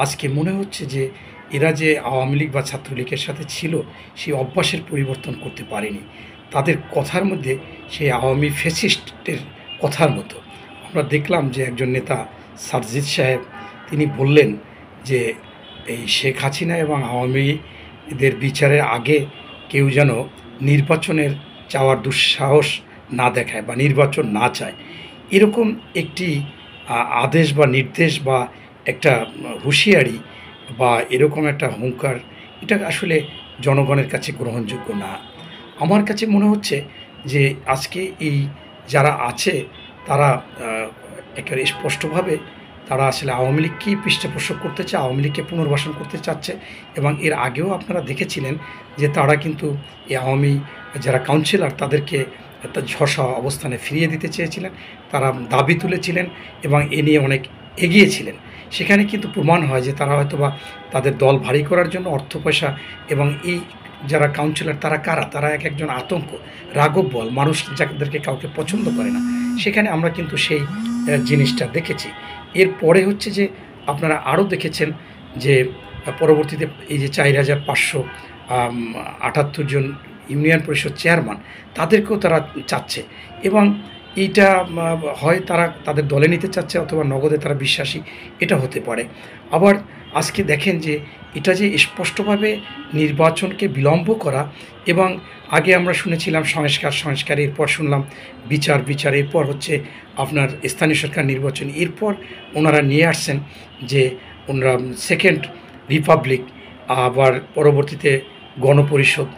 আজকে মনে হচ্ছে যে এরা যে আওয়ামী লীগ বা ছাত্রলীগের সাথে ছিল সেই অভ্যাসের পরিবর্তন করতে পারেনি। তাদের কথার মধ্যে সেই আওয়ামী ফ্যাসিস্টের কথার মতো। আমরা দেখলাম যে একজন নেতা সারজিদ সাহেব তিনি বললেন যে এই শেখ হাসিনা এবং আওয়ামীদের বিচারের আগে কেউ যেন নির্বাচনের চাওয়ার দুঃসাহস না দেখায় বা নির্বাচন না চায়। এরকম একটি আদেশ বা নির্দেশ বা একটা হুঁশিয়ারি বা এরকম একটা হুঙ্কার, এটা আসলে জনগণের কাছে গ্রহণযোগ্য না। আমার কাছে মনে হচ্ছে যে আজকে এই যারা আছে তারা একেবারে স্পষ্টভাবে তারা আসলে আওয়ামী লীগকেই পৃষ্ঠপোষক করতে চায়, আওয়ামী লীগকে পুনর্বাসন করতে চাচ্ছে। এবং এর আগেও আপনারা দেখেছিলেন যে তারা কিন্তু এই আওয়ামী যারা কাউন্সিলর তাদেরকে একটা ঝসা অবস্থানে ফিরিয়ে দিতে চেয়েছিলেন। তারা দাবি তুলেছিলেন এবং এ নিয়ে অনেক এগিয়েছিলেন। সেখানে কিন্তু প্রমাণ হয় যে তারা হয়তোবা তাদের দল ভারী করার জন্য অর্থ পয়সা এবং এই যারা কাউন্সিলর তারা কারা? তারা এক একজন আতঙ্ক, রাঘব বল, মানুষ যাদেরকে কাউকে পছন্দ করে না। সেখানে আমরা কিন্তু সেই জিনিসটা দেখেছি। এরপরে হচ্ছে যে আপনারা আরও দেখেছেন যে পরবর্তীতে এই যে ৪,৫৭৮ জন ইউনিয়ন পরিষদ চেয়ারম্যান তাদেরকেও তারা চাচ্ছে এবং এইটা হয় তারা তাদের দলে নিতে চাচ্ছে অথবা নগদে তারা বিশ্বাসী, এটা হতে পারে। আবার আজকে দেখেন যে এটা যে স্পষ্টভাবে নির্বাচনকে বিলম্ব করা এবং আগে আমরা শুনেছিলাম সংস্কার, এরপর শুনলাম বিচার, এরপর হচ্ছে আপনার স্থানীয় সরকার নির্বাচন, এরপর ওনারা নিয়ে আসছেন যে ওনারা সেকেন্ড রিপাবলিক, আবার পরবর্তীতে গণপরিষদ।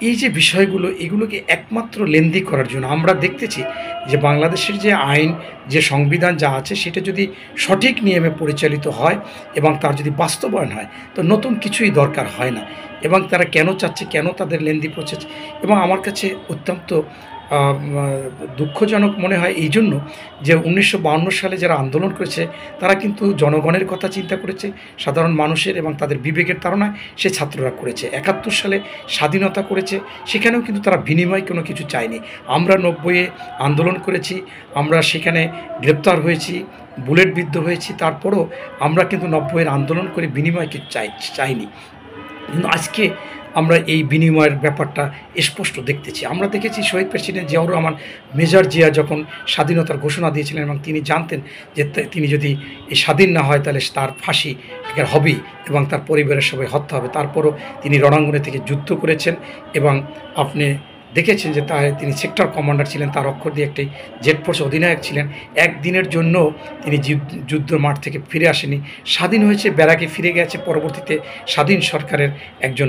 এই যে বিষয়গুলো এগুলোকে একমাত্র লেনদি করার জন্য আমরা দেখতেছি যে বাংলাদেশের যে আইন, যে সংবিধান যা আছে সেটা যদি সঠিক নিয়মে পরিচালিত হয় এবং তার যদি বাস্তবায়ন হয় তো নতুন কিছুই দরকার হয় না। এবং তারা কেন চাচ্ছে, কেন তাদের লেনদি প্রসেস, এবং আমার কাছে অত্যন্ত দুঃখজনক মনে হয় এই জন্য যে ১৯৫২ সালে যারা আন্দোলন করেছে তারা কিন্তু জনগণের কথা চিন্তা করেছে, সাধারণ মানুষের এবং তাদের বিবেকের তাড়নায় সে ছাত্ররা করেছে। ৭১ সালে স্বাধীনতা করেছে, সেখানেও কিন্তু তারা বিনিময় কোনো কিছু চায়নি। আমরা ৯০-এ আন্দোলন করেছি, আমরা সেখানে গ্রেপ্তার হয়েছি, বুলেট বিদ্ধ হয়েছি, তারপরও আমরা কিন্তু ৯০-এর আন্দোলন করে বিনিময় কিছু চাইনি। কিন্তু আজকে আমরা এই বিনিময়ের ব্যাপারটা স্পষ্ট দেখতেছি। আমরা দেখেছি শহীদ প্রেসিডেন্ট জিয়াউর রহমান, মেজর জিয়া যখন স্বাধীনতার ঘোষণা দিয়েছিলেন এবং তিনি জানতেন যে তিনি যদি এই স্বাধীন না হয় তাহলে তার ফাঁসি হবেই এবং তার পরিবারের সবাই হত্যা হবে, তারপরও তিনি রণাঙ্গনে থেকে যুদ্ধ করেছেন এবং আপনি দেখেছেন যে তিনি সেক্টর কমান্ডার ছিলেন, তার অক্ষর দিয়ে একটি জেড ফোর্স অধিনায়ক ছিলেন। একদিনের জন্য তিনি যুদ্ধ মাঠ থেকে ফিরে আসেনি, স্বাধীন হয়েছে, ব্যারাকে ফিরে গেছে। পরবর্তীতে স্বাধীন সরকারের একজন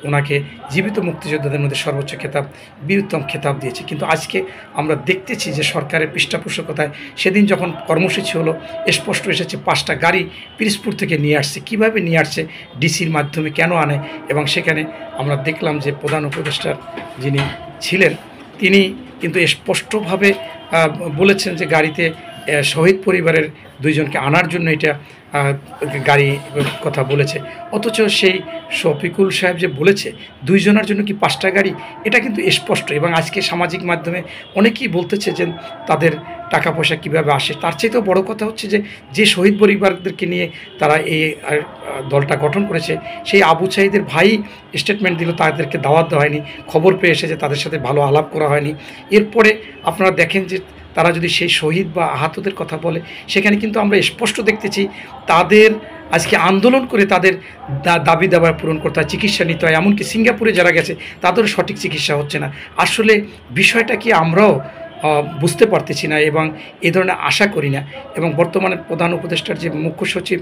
ওনাকে জীবিত মুক্তিযোদ্ধাদের মধ্যে সর্বোচ্চ খেতাব, বীরোত্তম খেতাব দিয়েছে। কিন্তু আজকে আমরা দেখতেছি যে সরকারের পৃষ্ঠপোষকতায় সেদিন যখন কর্মসূচি হলো স্পষ্ট এসেছে ৫টা গাড়ি পিরোজপুর থেকে নিয়ে আসছে। কীভাবে নিয়ে আসছে, ডিসির মাধ্যমে কেন আনে, এবং সেখানে আমরা দেখলাম যে প্রধান উপদেষ্টার যিনি ছিলেন তিনি কিন্তু স্পষ্টভাবে বলেছেন যে গাড়িতে শহীদ পরিবারের ২ জনকে আনার জন্য এটা গাড়ি কথা বলেছে। অথচ সেই শফিকুল সাহেব যে বলেছে ২ জনের জন্য কি ৫টা গাড়ি, এটা কিন্তু স্পষ্ট। এবং আজকে সামাজিক মাধ্যমে অনেকেই বলতেছে যে তাদের টাকা পয়সা কীভাবে আসে। তার চাইতেও বড় কথা হচ্ছে যে শহীদ পরিবারদেরকে নিয়ে তারা এই দলটা গঠন করেছে, সেই আবু সাঈদের ভাই স্টেটমেন্ট দিল তাদেরকে দাওয়াত দেওয়া হয়নি, খবর পেয়ে এসেছে তাদের সাথে ভালো আলাপ করা হয়নি। এরপরে আপনারা দেখেন যে তারা যদি সেই শহীদ বা আহতদের কথা বলে, সেখানে কিন্তু আমরা স্পষ্ট দেখতেছি তাদের আজকে আন্দোলন করে তাদের দাবি দাবা পূরণ করতে হয়, চিকিৎসা নিতে হয়। এমনকি সিঙ্গাপুরে যারা গেছে তাদেরও সঠিক চিকিৎসা হচ্ছে না। আসলে বিষয়টা কি আমরাও বুঝতে পারতেছি না এবং এ ধরনের আশা করি না। এবং বর্তমানে প্রধান উপদেষ্টার যে মুখ্য সচিব,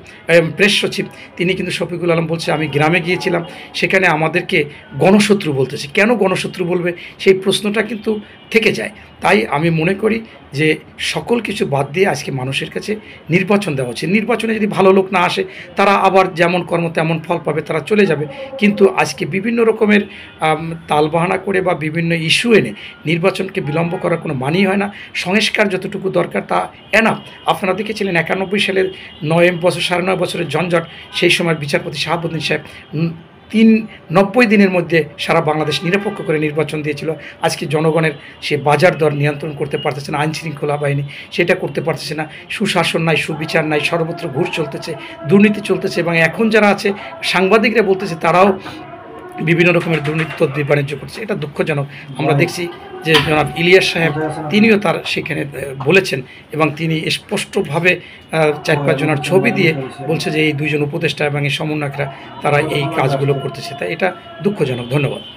প্রেস সচিব, তিনি কিন্তু শফিকুল আলম বলছে আমি গ্রামে গিয়েছিলাম, সেখানে আমাদেরকে গণশত্রু বলতেছে। কেন গণশত্রু বলবে, সেই প্রশ্নটা কিন্তু থেকে যায়। তাই আমি মনে করি যে সকল কিছু বাদ দিয়ে আজকে মানুষের কাছে নির্বাচন দেওয়া উচিত। নির্বাচনে যদি ভালো লোক না আসে তারা আবার যেমন কর্ম তেমন ফল পাবে, তারা চলে যাবে। কিন্তু আজকে বিভিন্ন রকমের তালবাহানা করে বা বিভিন্ন ইস্যু এনে নির্বাচনকে বিলম্ব করার কোনো মানেই হয় না। সংস্কার যতটুকু দরকার তা এনাফ। আপনারা দেখেছিলেন ৯১ সালের ৯ বছর ৯.৫ বছরের ঝঞ্ঝট, সেই সময় বিচারপতি শাহাবুদ্দিন সাহেব 90 দিনের মধ্যে সারা বাংলাদেশ নিরপেক্ষ করে নির্বাচন দিয়েছিল। আজকে জনগণের সে বাজার দর নিয়ন্ত্রণ করতে পারতেছে না, আইনশৃঙ্খলা বাহিনী সেটা করতে পারতেছে না, সুশাসন নাই, সুবিচার নাই, সর্বত্র ঘুষ চলতেছে, দুর্নীতি চলতেছে এবং এখন যারা আছে সাংবাদিকরা বলতেছে তারাও বিভিন্ন রকমের দুর্নীতি তদবির বাণিজ্য করছে। এটা দুঃখজনক। আমরা দেখছি যে জনাব ইলিয়াস সাহেব তিনিও তার সেখানে বলেছেন এবং তিনি স্পষ্টভাবে 4-5 জনের ছবি দিয়ে বলছে যে এই 2 জন উপদেষ্টা এবং এই সমন্বয়করা তারা এই কাজগুলো করতেছে। তাই এটা দুঃখজনক। ধন্যবাদ।